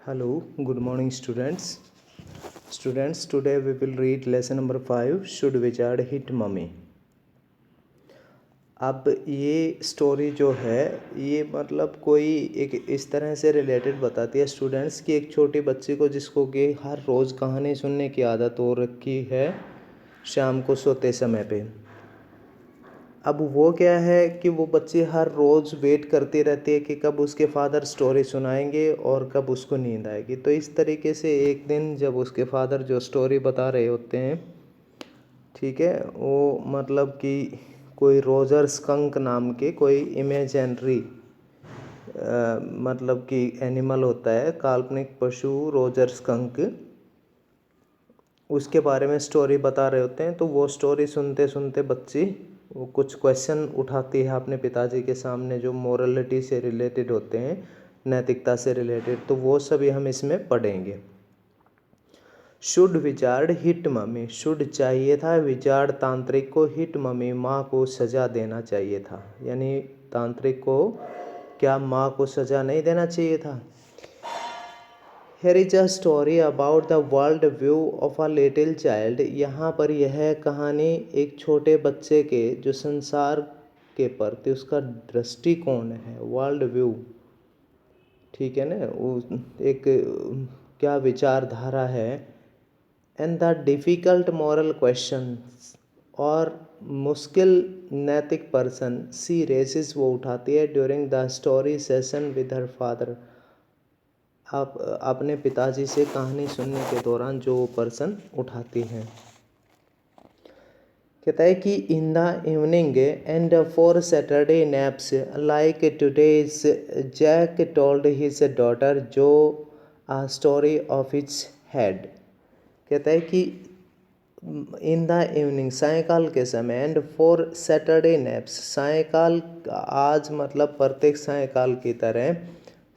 Hello, good morning, students. Students, today we will read lesson number 5. Should wizard hit mummy? अब ये story जो है ये मतलब कोई एक इस तरह से रिलेटेड बताती है स्टूडेंट्स की एक छोटी बच्ची को जिसको कि हर रोज़ कहानी सुनने की आदत हो रखी है शाम को सोते समय पे। अब वो क्या है कि वो बच्ची हर रोज़ वेट करती रहती है कि कब उसके फादर स्टोरी सुनाएंगे और कब उसको नींद आएगी। तो इस तरीके से एक दिन जब उसके फादर जो स्टोरी बता रहे होते हैं, ठीक है, वो मतलब कि कोई रोजर स्कंक नाम के कोई इमेजिनरी मतलब कि एनिमल होता है, काल्पनिक पशु रोजर स्कंक, उसके बारे में स्टोरी बता रहे होते हैं। तो वो स्टोरी सुनते सुनते बच्ची वो कुछ क्वेश्चन उठाती है अपने पिताजी के सामने जो मोरलिटी से रिलेटेड होते हैं, नैतिकता से रिलेटेड। तो वो सभी हम इसमें पढ़ेंगे। Should wizard hit mummy? Should चाहिए था विजार्ड तांत्रिक को, हिट मम्मी माँ को सजा देना चाहिए था। यानी तांत्रिक को क्या माँ को सजा नहीं देना चाहिए था? Here is a story about the world view of a little child. यहाँ पर यह कहानी एक छोटे बच्चे के जो संसार के प्रति उसका दृष्टिकोण है, वर्ल्ड व्यू, ठीक है ना, एक क्या विचारधारा है। And the difficult moral question, और मुश्किल नैतिक पर्सन सी रेसिस वो उठाती है during the story session with her father. आप अपने पिताजी से कहानी सुनने के दौरान जो पर्सन उठाती हैं। कहता है कि in the evening and for Saturday naps like today's Jack told his daughter जो a story of its head. कहता है कि इन द इवनिंग सायंकाल के समय, एंड फॉर सैटरडे नैप्स सायंकाल, आज मतलब प्रत्येक सायंकाल की तरह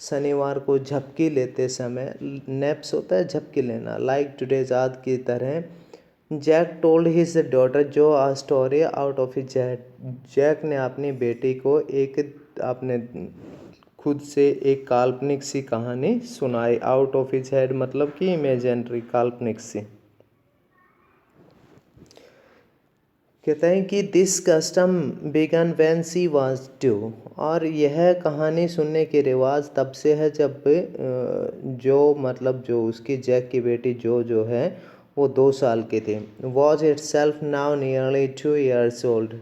शनिवार को झपकी लेते समय, नैप्स होता है झपकी लेना, लाइक टुडेज आज की तरह, जैक टोल्ड हिज डॉटर जो a story out of his head. Jack ने अपनी बेटी को एक अपने खुद से एक काल्पनिक सी कहानी सुनाई। आउट ऑफ हिज हेड मतलब कि इमेजिनरी, काल्पनिक सी। कहते हैं कि this custom began when she was 2, और यह कहानी सुनने के रिवाज तब से है जब जो मतलब जो उसकी जैक की बेटी जो है वो 2 साल की थी। Was it self now nearly 2 years old.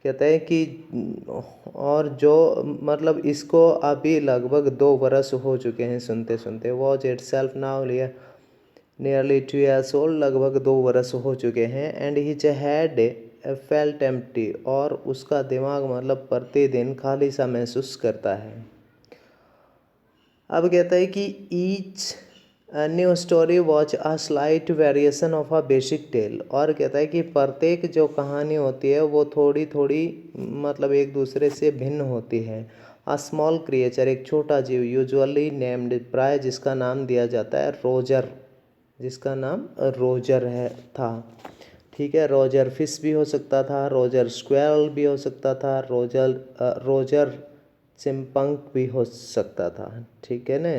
कहते हैं कि और जो मतलब इसको अभी लगभग 2 बरस हो चुके हैं सुनते सुनते। Was it self now nearly 2 years old, लगभग 2 बरस हो चुके हैं। And his head felt empty, और उसका दिमाग मतलब प्रतिदिन खाली सा महसूस करता है। अब कहता है कि each new story watch a slight variation of a basic tale, और कहता है कि प्रत्येक जो कहानी होती है वो थोड़ी थोड़ी मतलब एक दूसरे से भिन्न होती है। अ स्मॉल क्रिएचर, एक छोटा जीव, यूजुअली नेम्ड, प्राय जिसका नाम दिया जाता है रोजर, जिसका नाम रोजर है था, ठीक है। रोजर फिश भी हो सकता था, रोजर स्क्वेरल भी हो सकता था, रोजर चिम्पंक भी हो सकता था, ठीक है ना।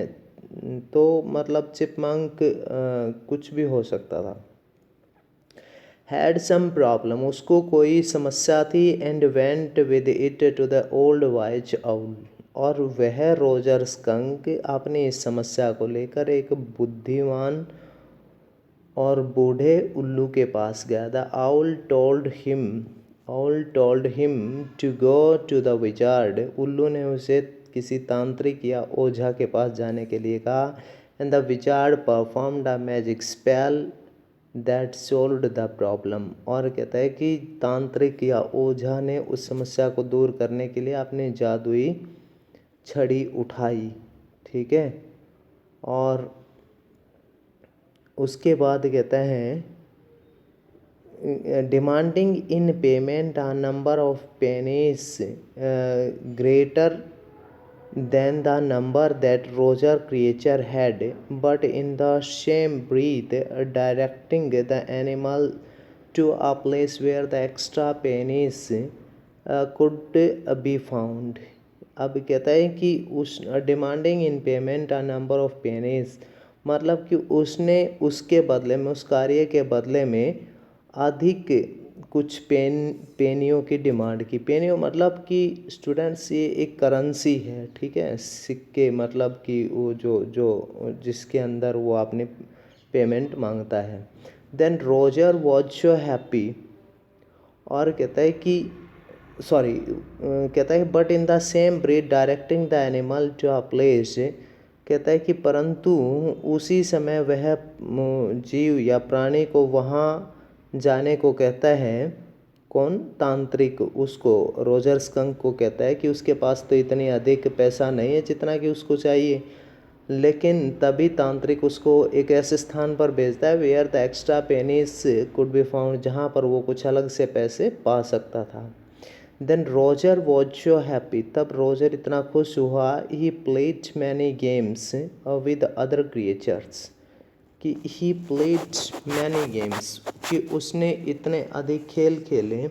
तो मतलब चिपमंक कुछ भी हो सकता था। हैड सम प्रॉब्लम, उसको कोई समस्या थी। And went with it to the old wise owl, और वह रोजर स्कंक अपनी इस समस्या को लेकर एक बुद्धिमान और बूढ़े उल्लू के पास गया। The owl told him to go to the wizard, उल्लू ने उसे किसी तांत्रिक या ओझा के पास जाने के लिए कहा। And the wizard performed a magic spell that solved the problem, और कहता है कि तांत्रिक या ओझा ने उस समस्या को दूर करने के लिए अपनी जादुई छड़ी उठाई, ठीक है। और उसके बाद कहता है demanding in payment a number of pennies greater than the number that Roger creature had, but in the same breath directing the animal to a place where the extra pennies could be found. अब कहता है कि उस demanding in payment a number of pennies, मतलब कि उसने उसके बदले में, उस कार्य के बदले में अधिक कुछ पेनियों की डिमांड की। पेनियों मतलब कि स्टूडेंट्स ये एक करेंसी है, ठीक है, सिक्के, मतलब कि वो जो जो जिसके अंदर वो अपने पेमेंट मांगता है। Then Roger was so happy, और कहता है कि कहता है but in the same breath directing the animal to a place, कहता है कि परंतु उसी समय वह जीव या प्राणी को वहाँ जाने को कहता है। कौन? तांत्रिक उसको, रोजर स्कंक को कहता है कि उसके पास तो इतनी अधिक पैसा नहीं है जितना कि उसको चाहिए, लेकिन तभी तांत्रिक उसको एक ऐसे स्थान पर भेजता है where the extra pennies could be found, जहाँ पर वो कुछ अलग से पैसे पा सकता था। Then Roger was so happy, तब रोजर इतना खुश हुआ, he played many games with other creatures, कि ही प्लेड मैनी गेम्स, कि उसने इतने अधिक खेल खेले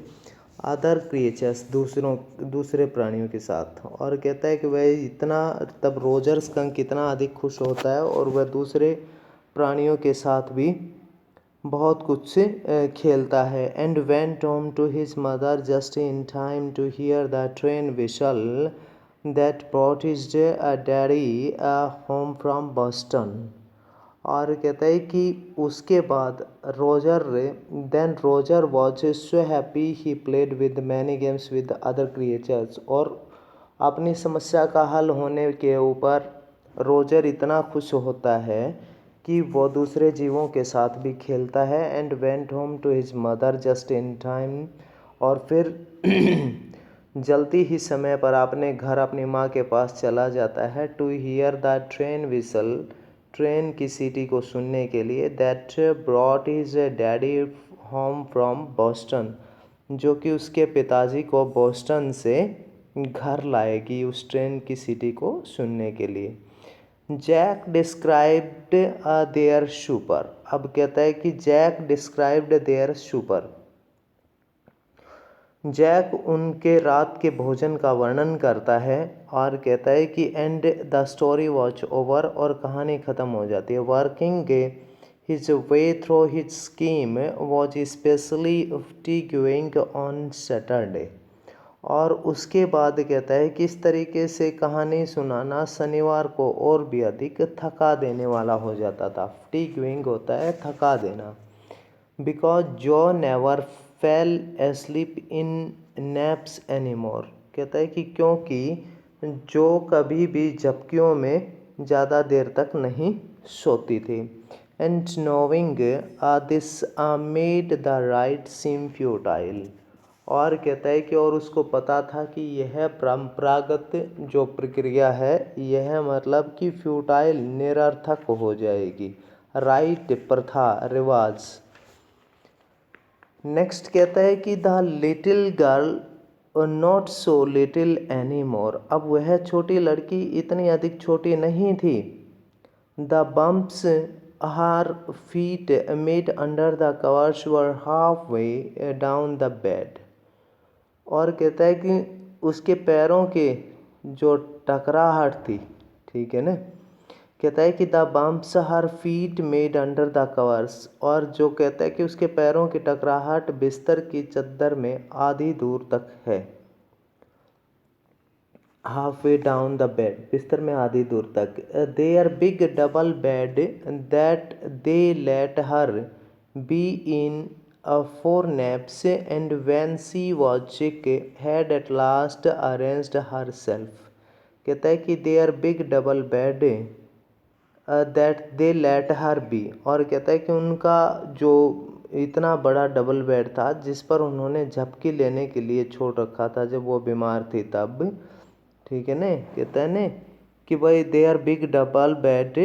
अदर क्रिएचर्स, दूसरे प्राणियों के साथ। और कहता है कि वह इतना, तब रोजर स्कंक इतना अधिक खुश होता है और वह दूसरे प्राणियों के साथ भी बहुत कुछ से खेलता है। And went home to his mother just in time to hear the train whistle that brought his daddy home from Boston. और कहता है कि उसके बाद Roger was so happy he played with many games with other creatures, और अपनी समस्या का हल होने के ऊपर रोजर इतना खुश होता है कि वो दूसरे जीवों के साथ भी खेलता है। And went home to his mother just in time, और फिर जल्दी ही समय पर अपने घर अपनी माँ के पास चला जाता है। To hear the train whistle, ट्रेन की सीटी को सुनने के लिए। That brought his daddy home from Boston, जो कि उसके पिताजी को बोस्टन से घर लाएगी उस ट्रेन की सीटी को सुनने के लिए। जैक डिस्क्राइब्ड देयर सुपर, अब कहता है कि Jack described their supper, Jack उनके रात के भोजन का वर्णन करता है। और कहता है कि and the story was over, और कहानी ख़त्म हो जाती है। Working his way through his scheme was specially fatiguing on Saturday, और उसके बाद कहता है कि इस तरीके से कहानी सुनाना शनिवार को और भी अधिक थका देने वाला हो जाता था। फटीगिंग होता है थका देना। बिकॉज जो नेवर फेल एस्लीप इन नैप्स एनीमोर, कहता है कि क्योंकि जो कभी भी झपकियों में ज़्यादा देर तक नहीं सोती थी। And knowing this made the right seem futile, और कहता है कि और उसको पता था कि यह परंपरागत जो प्रक्रिया है यह मतलब कि फ्यूटाइल, निरर्थक हो जाएगी। राइट, प्रथा, रिवाज। नेक्स्ट कहता है कि the little girl not so little any more, अब वह छोटी लड़की इतनी अधिक छोटी नहीं थी। The bumps her feet made under the covers were half way down the bed, और कहता है कि उसके पैरों के जो टकराहट थी, ठीक है ना, कहता है कि the bumps her feet made under the covers, और जो कहता है कि उसके पैरों की टकराहट बिस्तर की चद्दर में आधी दूर तक है। Halfway down the bed, बिस्तर में आधी दूर तक। Their big double bed that they let her be in for naps, and when she was sick had at last arranged herself, कहता है कि their big double bed that they let her be, और कहता है कि उनका जो इतना बड़ा डबल बेड था जिस पर उन्होंने झपकी लेने के लिए छोड़ रखा था जब वो बीमार थी तब, ठीक है ना, कहता है ना कि भाई their big double bed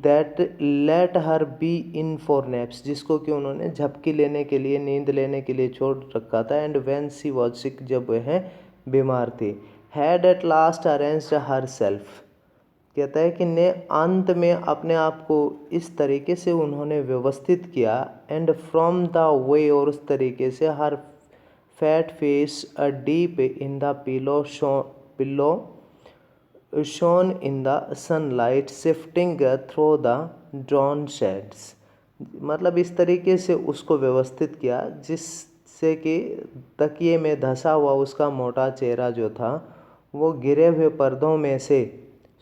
that let her be in for naps, जिसको कि उन्होंने झपकी लेने के लिए, नींद लेने के लिए छोड़ रखा था। And when she was sick, जब वह बीमार थी। Had at last arranged her self, कहता है कि ने अंत में अपने आप को इस तरीके से उन्होंने व्यवस्थित किया। एंड फ्रॉम द वे, और उस तरीके से her fat face a deep in the pillow shone in the sunlight shifting through the drawn shades। मतलब इस तरीके से उसको व्यवस्थित किया जिससे कि तकिए में धंसा हुआ उसका मोटा चेहरा जो था वो गिरे हुए पर्दों में से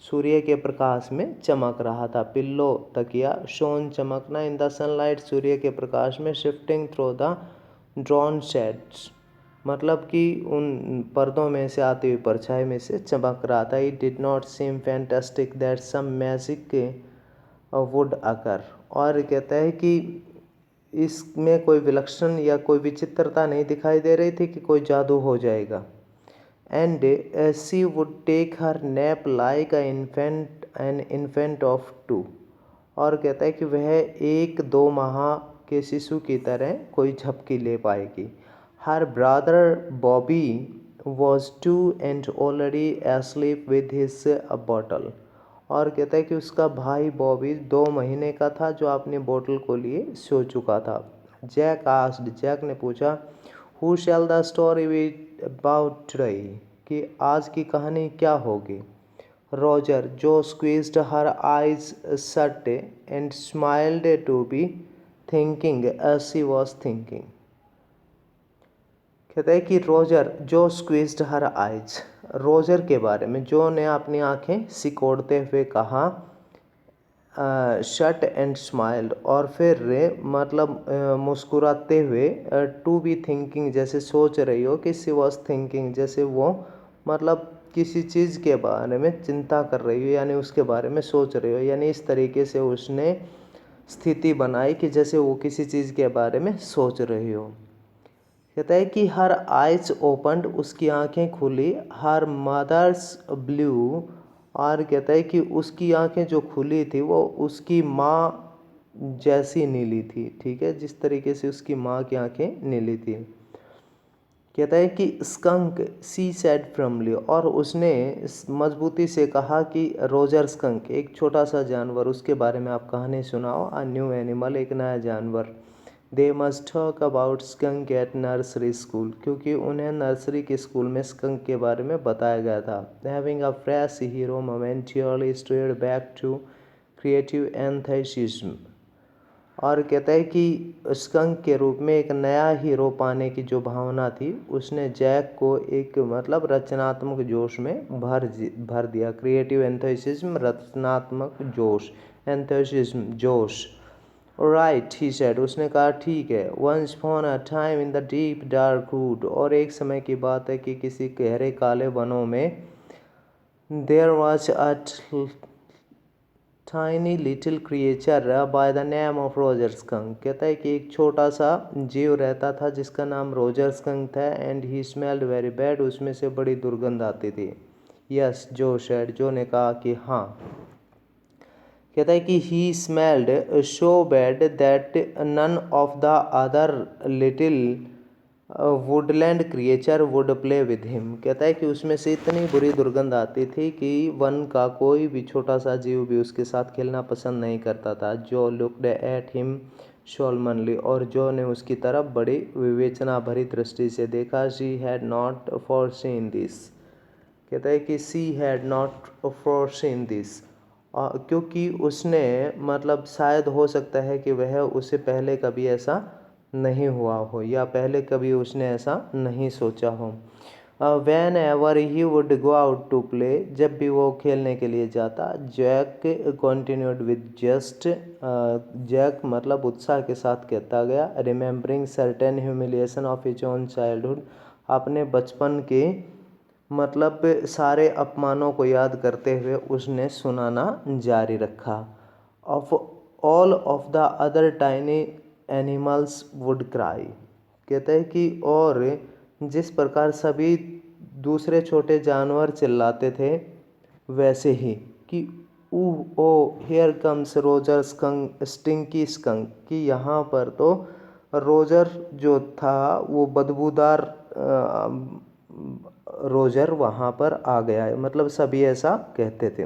सूर्य के प्रकाश में चमक रहा था। पिल्लो तकिया, शोन चमकना, इन द सनलाइट सूर्य के प्रकाश में, shifting through the drawn shades मतलब कि उन पर्दों में से आती हुई परछाई में से चमक रहा था। It did not seem fantastic that some magic would occur. और कहता है कि इसमें कोई विलक्षण या कोई विचित्रता नहीं दिखाई दे रही थी कि कोई जादू हो जाएगा। And she would take her nap like an infant of 2। और कहता है कि वह 1-2 माह के शिशु की तरह कोई झपकी ले पाएगी। Her brother Bobby was 2 and already asleep with his bottle। और कहता है कि उसका भाई बॉबी 2 महीने का था जो अपनी बोतल को लिए सो चुका था। जैक आस्क्ड, जैक ने पूछा, who shall the story be about today, कि आज की कहानी क्या होगी। Roger, Jo squeezed her eyes shut and smiled to be thinking as she was thinking. कहता है कि Roger, Jo squeezed her eyes, Roger के बारे में जो ने अपनी आंखें सिकोड़ते हुए कहा, शट एंड स्माइल्ड, और फिर मतलब मुस्कुराते हुए, टू बी थिंकिंग जैसे सोच रही हो, कि शी वॉज थिंकिंग जैसे वो मतलब किसी चीज़ के बारे में चिंता कर रही हो, यानी उसके बारे में सोच रही हो। यानी इस तरीके से उसने स्थिति बनाई कि जैसे वो किसी चीज़ के बारे में सोच रही हो। कहता है कि हर आइज ओपन्ड, उसकी आंखें खुली, हर मदर्स ब्लू, और कहता है कि उसकी आंखें जो खुली थी वो उसकी माँ जैसी नीली थी। ठीक है, जिस तरीके से उसकी माँ की आंखें नीली थी। कहता है कि स्कंक, सी सेड फर्मली, और उसने मजबूती से कहा कि रोजर स्कंक, एक छोटा सा जानवर, उसके बारे में आप कहानी सुनाओ। अ न्यू एनिमल, एक नया जानवर। They must talk about skunk at nursery school, क्योंकि उन्हें नर्सरी के स्कूल में स्कंक के बारे में बताया गया था। Having a fresh hero momentarily strayed back to creative enthusiasm. और कहता है कि स्कंक के रूप में एक नया हीरो पाने की जो भावना थी उसने जैक को एक मतलब रचनात्मक जोश में भर दिया। क्रिएटिव एंथुसियाज्म, रचनात्मक जोश, एंथुसियाज्म जोश। राइट ही सेड, उसने कहा ठीक है। Once upon a time in the deep dark wood, और एक समय की बात है कि किसी गहरे काले वनों में, there was a tiny little creature by the name of Roger Skunk. कहता है कि एक छोटा सा जीव रहता था जिसका नाम रोजर स्कंक था। And he smelled very bad, उसमें से बड़ी दुर्गंध आती थी। यस, जो शेड, जो ने कहा कि हाँ। कहता है कि he smelled so bad that none of the other little woodland creature would play with him. कहता है कि उसमें से इतनी बुरी दुर्गंध आती थी कि वन का कोई भी छोटा सा जीव भी उसके साथ खेलना पसंद नहीं करता था। जो लुक्ड एट हिम सोलमनली, और जो ने उसकी तरफ बड़ी विवेचना भरी दृष्टि से देखा। She had not foreseen this. कहता है कि she had not foreseen this, क्योंकि उसने मतलब शायद हो सकता है कि वह उसे पहले कभी ऐसा नहीं हुआ हो, या पहले कभी उसने ऐसा नहीं सोचा हो। Whenever he would go out to play, जब भी वो खेलने के लिए जाता। Jack continued with zest, Jack मतलब उत्साह के साथ कहता गया। Remembering certain humiliation of his own childhood, अपने बचपन के मतलब सारे अपमानों को याद करते हुए उसने सुनाना जारी रखा। Of all of the other tiny animals would cry. कहते हैं कि और जिस प्रकार सभी दूसरे छोटे जानवर चिल्लाते थे वैसे ही, कि oh here comes Roger Skunk, stinky skunk, कि यहाँ पर तो रोजर जो था वो बदबूदार रोजर वहाँ पर आ गया है, मतलब सभी ऐसा कहते थे।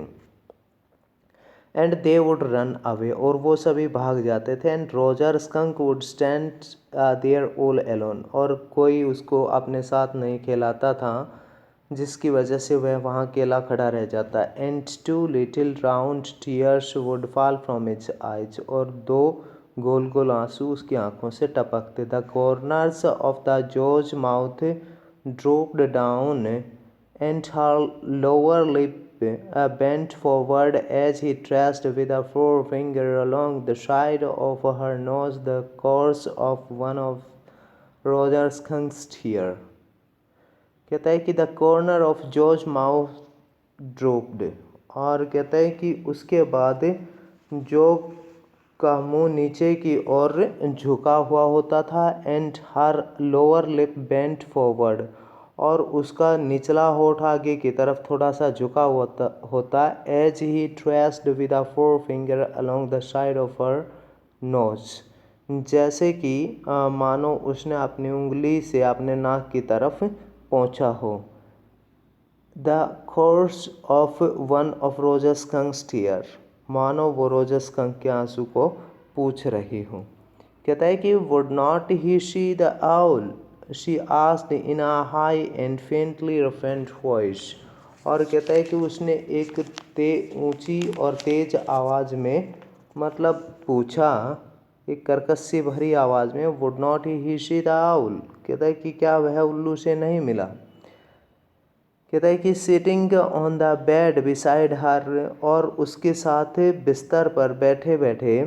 And they would run away, और वो सभी भाग जाते थे। And Roger Skunk would stand there all alone, और कोई उसको अपने साथ नहीं खिलाता था। जिसकी वजह से वह वहाँ अकेला खड़ा रह जाता है। And two little round tears would fall from its eyes, और 2 गोल गोल आंसू उसकी आंखों से टपकते। The corners of the Jo's mouth dropped down and her lower lip bent forward as he traced with a forefinger along the side of her nose the course of one of Roger Skunk's tear। कहता है कि the corner of George mouth dropped, और कहता है कि उसके बाद जो का मुंह नीचे की ओर झुका हुआ होता था। And her lower lip bent forward, और उसका निचला होठ आगे की तरफ थोड़ा सा झुका होता as he traced with a forefinger along the side of her nose, जैसे कि मानो उसने अपनी उंगली से अपने नाक की तरफ पहुंचा हो। The course of one of Roger Skunk's tear, मानो वो रोजर स्कंक के आंसू को पूछ रही हूँ। कहता है कि would not he see the owl, she asked in a high and faintly refined voice, और कहता है कि उसने एक ऊंची और तेज आवाज़ में मतलब पूछा, एक कर्कश सी भरी आवाज़ में, would not he see the owl, कहता है कि क्या वह उल्लू से नहीं मिला। कहता है कि sitting on the bed beside her, और उसके साथ बिस्तर पर बैठे बैठे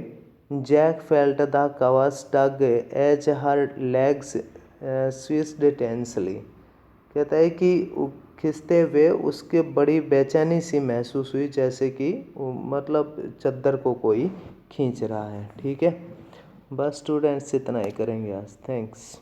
Jack felt the covers dug as her legs swished tensely. कहता है कि खिसते हुए उसके बड़ी बेचैनी सी महसूस हुई, जैसे कि मतलब चद्दर को कोई खींच रहा है। ठीक है, बस स्टूडेंट्स इतना ही करेंगे आज। थैंक्स।